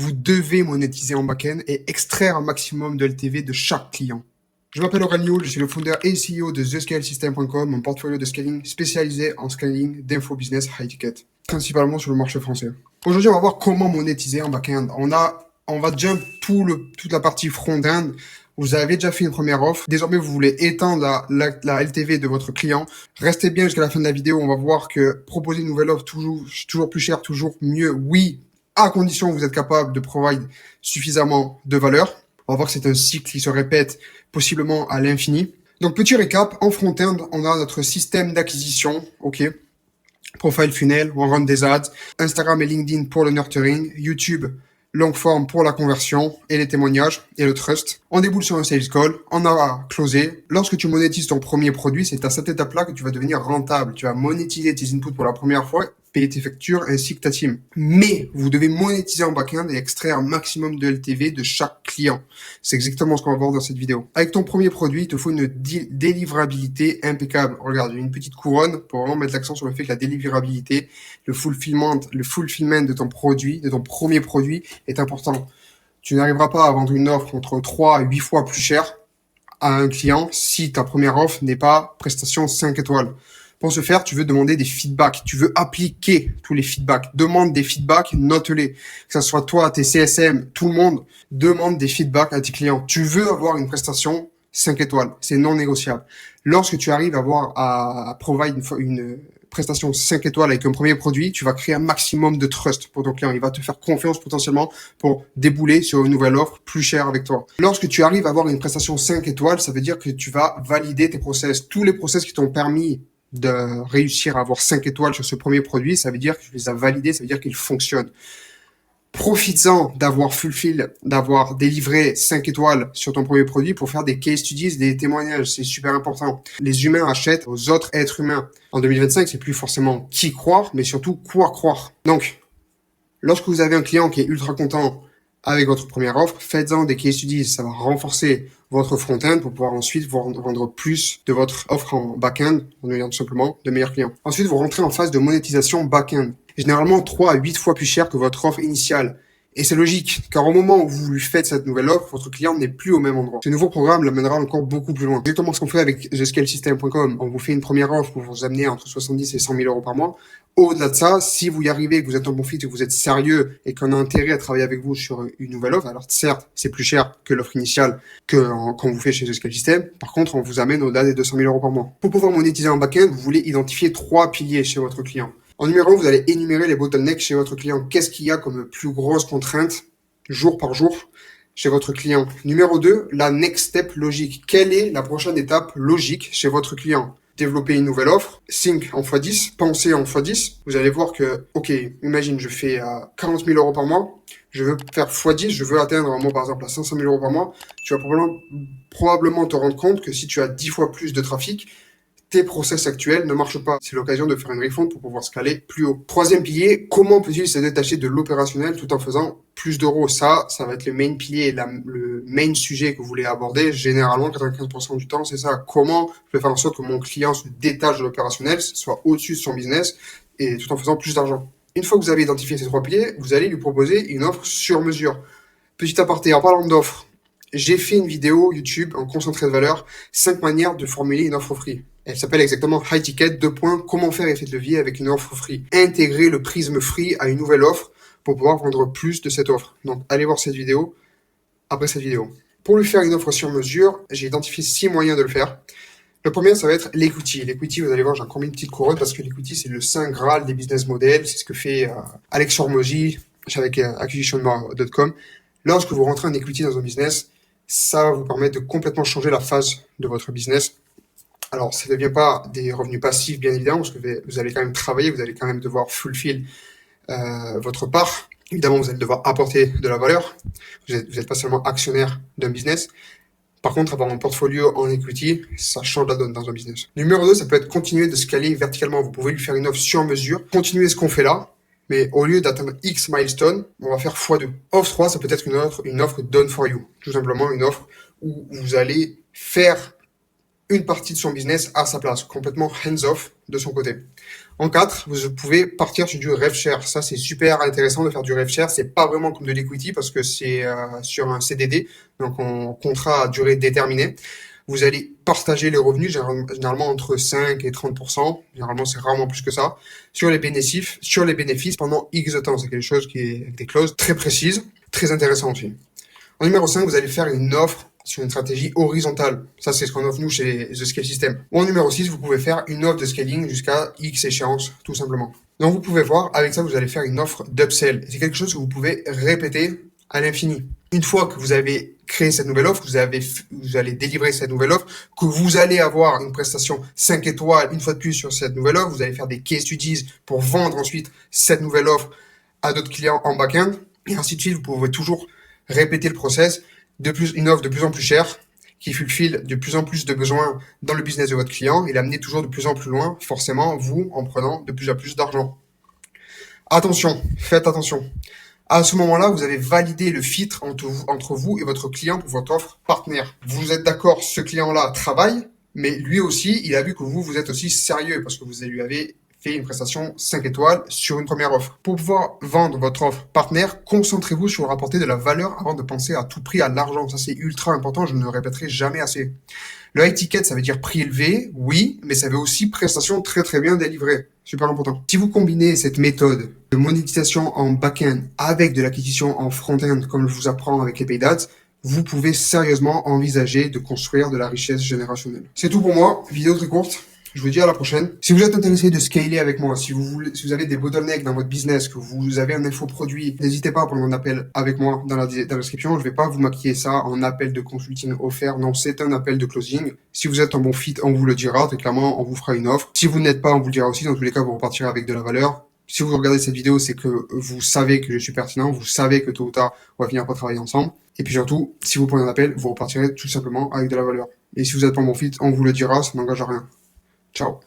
Vous devez monétiser en back-end et extraire un maximum de LTV de chaque client. Je m'appelle Aurélien, je suis le fondeur et CEO de TheScaleSystem.com, un portfolio de scaling spécialisé en scaling d'info business high ticket, principalement sur le marché français. Aujourd'hui, on va voir comment monétiser en back-end. On va jump toute la partie front-end. Vous avez déjà fait une première offre. Désormais, vous voulez étendre la LTV de votre client. Restez bien jusqu'à la fin de la vidéo. On va voir que proposer une nouvelle offre toujours plus cher, toujours mieux. Oui, à condition que vous êtes capable de provide suffisamment de valeur. On va voir que c'est un cycle qui se répète possiblement à l'infini. Donc, petit récap, en front-end, on a notre système d'acquisition, ok, profile funnel, on run des ads, Instagram et LinkedIn pour le nurturing, YouTube, long form pour la conversion et les témoignages et le trust. On déboule sur un sales call, on a closé. Lorsque tu monétises ton premier produit, c'est à cette étape-là que tu vas devenir rentable. Tu vas monétiser tes inputs pour la première fois, payer tes factures ainsi que ta team. Mais vous devez monétiser en back-end et extraire un maximum de LTV de chaque client. C'est exactement ce qu'on va voir dans cette vidéo. Avec ton premier produit, il te faut une délivrabilité impeccable. Regarde, une petite couronne pour vraiment mettre l'accent sur le fait que la délivrabilité, le fulfillment de ton produit, de ton premier produit est important. Tu n'arriveras pas à vendre une offre entre 3 à 8 fois plus cher à un client si ta première offre n'est pas prestation 5 étoiles. Pour ce faire, tu veux demander des feedbacks. Tu veux appliquer tous les feedbacks. Demande des feedbacks, note-les. Que ce soit toi, tes CSM, tout le monde, demande des feedbacks à tes clients. Tu veux avoir une prestation 5 étoiles. C'est non négociable. Lorsque tu arrives à provide une prestation 5 étoiles avec un premier produit, tu vas créer un maximum de trust pour ton client. Il va te faire confiance potentiellement pour débouler sur une nouvelle offre plus chère avec toi. Lorsque tu arrives à avoir une prestation 5 étoiles, ça veut dire que tu vas valider tes process. Tous les process qui t'ont permis de réussir à avoir 5 étoiles sur ce premier produit, ça veut dire que tu les as validés, ça veut dire qu'ils fonctionnent. Profites-en d'avoir délivré 5 étoiles sur ton premier produit pour faire des case studies, des témoignages. C'est super important. Les humains achètent aux autres êtres humains. En 2025, c'est plus forcément qui croire, mais surtout quoi croire. Donc, lorsque vous avez un client qui est ultra content avec votre première offre, faites-en des case studies. Ça va renforcer votre front-end pour pouvoir ensuite vous vendre plus de votre offre en back-end en ayant tout simplement de meilleurs clients. Ensuite, vous rentrez en phase de monétisation back-end. Généralement 3 à 8 fois plus cher que votre offre initiale. Et c'est logique, car au moment où vous lui faites cette nouvelle offre, votre client n'est plus au même endroit. Ce nouveau programme l'amènera encore beaucoup plus loin. Exactement ce qu'on fait avec TheScaleSystem.com. On vous fait une première offre pour vous amener entre 70 et 100 000 euros par mois. Au-delà de ça, si vous y arrivez, que vous êtes en bon fit, que vous êtes sérieux et qu'on a intérêt à travailler avec vous sur une nouvelle offre, alors certes, c'est plus cher que l'offre initiale qu'on vous fait chez TheScaleSystem. Par contre, on vous amène au-delà des 200 000 euros par mois. Pour pouvoir monétiser en back-end, vous voulez identifier 3 piliers chez votre client. En numéro 1, vous allez énumérer les bottlenecks chez votre client. Qu'est-ce qu'il y a comme plus grosse contrainte jour par jour chez votre client? Numéro 2, la next step logique. Quelle est la prochaine étape logique chez votre client? Développer une nouvelle offre, think en x10, penser en x10. Vous allez voir que, ok, imagine, je fais 40 000 euros par mois, je veux faire x10, je veux atteindre un mois par exemple à 500 000 euros par mois. Tu vas probablement te rendre compte que si tu as 10 fois plus de trafic, tes process actuels ne marchent pas. C'est l'occasion de faire une refonte pour pouvoir scaler plus haut. Troisième pilier, comment peut-il se détacher de l'opérationnel tout en faisant plus d'euros? Ça va être le main pilier, le main sujet que vous voulez aborder. Généralement, 95% du temps, c'est ça. Comment je peux faire en sorte que mon client se détache de l'opérationnel, soit au-dessus de son business et tout en faisant plus d'argent. Une fois que vous avez identifié ces 3 piliers, vous allez lui proposer une offre sur mesure. Petit aparté, en parlant d'offres, j'ai fait une vidéo YouTube en concentré de valeur, 5 manières de formuler une offre free. Elle s'appelle exactement High Ticket, comment faire effet de levier avec une offre free. Intégrer le prisme free à une nouvelle offre pour pouvoir vendre plus de cette offre. Donc, allez voir cette vidéo après cette vidéo. Pour lui faire une offre sur mesure, j'ai identifié 6 moyens de le faire. Le premier, ça va être l'equity. L'equity, vous allez voir, j'ai encore mis une petite couronne parce que l'equity, c'est le saint graal des business models. C'est ce que fait Alex Hormozy avec acquisition.com. Lorsque vous rentrez en equity dans un business, ça va vous permettre de complètement changer la phase de votre business. Alors, ça ne devient pas des revenus passifs, bien évidemment, parce que vous allez quand même travailler, vous allez quand même devoir fulfill votre part. Évidemment, vous allez devoir apporter de la valeur. Vous n'êtes pas seulement actionnaire d'un business. Par contre, avoir un portfolio en equity, ça change la donne dans un business. Numéro 2, ça peut être continuer de scaler verticalement. Vous pouvez lui faire une offre sur mesure, continuer ce qu'on fait là, mais au lieu d'atteindre X milestone, on va faire x2. Offre 3, ça peut être une offre done for you. Tout simplement une offre où vous allez faire une partie de son business à sa place, complètement hands-off de son côté. En 4, vous pouvez partir sur du rev share. Ça, c'est super intéressant de faire du rev share. C'est pas vraiment comme de l'equity parce que c'est sur un CDD, donc en contrat à durée déterminée. Vous allez partager les revenus, généralement entre 5 et 30%. Généralement, c'est rarement plus que ça. Sur les bénéfices pendant X de temps. C'est quelque chose qui est avec des clauses très précises, très intéressant aussi. En numéro 5, vous allez faire une offre sur une stratégie horizontale. Ça, c'est ce qu'on offre nous chez The Scale System. Ou en numéro 6, vous pouvez faire une offre de scaling jusqu'à X échéance, tout simplement. Donc, vous pouvez voir, avec ça, vous allez faire une offre d'upsell. C'est quelque chose que vous pouvez répéter à l'infini. Une fois que vous avez créé cette nouvelle offre, vous allez délivrer cette nouvelle offre, que vous allez avoir une prestation 5 étoiles une fois de plus sur cette nouvelle offre, vous allez faire des case studies pour vendre ensuite cette nouvelle offre à d'autres clients en back-end, et ainsi de suite. Vous pouvez toujours répéter le process, une offre de plus en plus chère, qui fulfille de plus en plus de besoins dans le business de votre client et l'amener toujours de plus en plus loin, forcément, vous, en prenant de plus en plus d'argent. Attention, faites attention. À ce moment-là, vous avez validé le filtre entre vous et votre client pour votre offre partenaire. Vous êtes d'accord, ce client-là travaille, mais lui aussi, il a vu que vous êtes aussi sérieux parce que vous lui avez fait une prestation 5 étoiles sur une première offre. Pour pouvoir vendre votre offre partenaire, concentrez-vous sur rapporter de la valeur avant de penser à tout prix à l'argent. Ça, c'est ultra important, je ne le répéterai jamais assez. Le high ticket, ça veut dire prix élevé, oui, mais ça veut aussi prestation très très bien délivrée. Super important. Si vous combinez cette méthode de monétisation en back-end avec de l'acquisition en front-end, comme je vous apprends avec les paid ads, vous pouvez sérieusement envisager de construire de la richesse générationnelle. C'est tout pour moi. Vidéo très courte. Je vous dis à la prochaine. Si vous êtes intéressé de scaler avec moi, si vous avez des bottlenecks dans votre business, que vous avez un infoproduit, n'hésitez pas à prendre un appel avec moi dans la description. Je vais pas vous maquiller ça en appel de consulting offert. Non, c'est un appel de closing. Si vous êtes un bon fit, on vous le dira. Très clairement, on vous fera une offre. Si vous n'êtes pas, on vous le dira aussi. Dans tous les cas, vous repartirez avec de la valeur. Si vous regardez cette vidéo, c'est que vous savez que je suis pertinent. Vous savez que tôt ou tard, on va finir par travailler ensemble. Et puis surtout, si vous prenez un appel, vous repartirez tout simplement avec de la valeur. Et si vous êtes pas bon fit, on vous le dira. Ça n'engage à rien. Ciao.